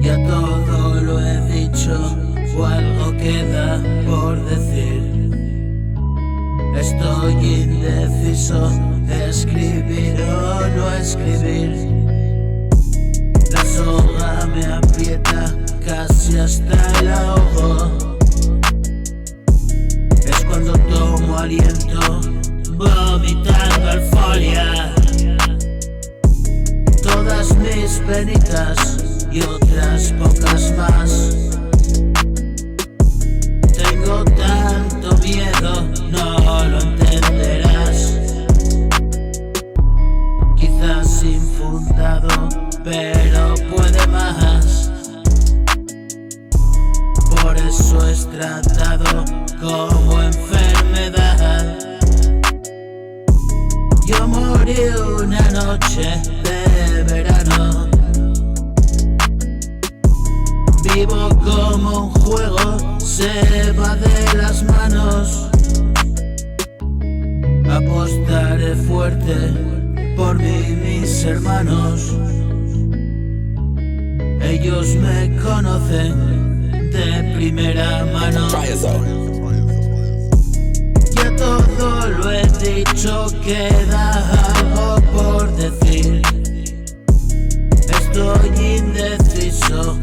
Ya todo lo he dicho, o algo queda por decir. Estoy indeciso, escribir o no escribir. La soga me aprieta casi hasta el ahogo. Es cuando tomo aliento, vomitando alfolia. Todas mis penitas y otras pocas más. Tengo tanto miedo, no lo entenderás. Quizás infundado, pero puede más. Por eso es tratado como enfermedad. Yo morí una noche de verano. Vivo como un juego, se va de las manos. Apostaré fuerte por mí y mis hermanos. Ellos me conocen de primera mano. Ya todo lo he dicho, queda algo por decir. Estoy indeciso.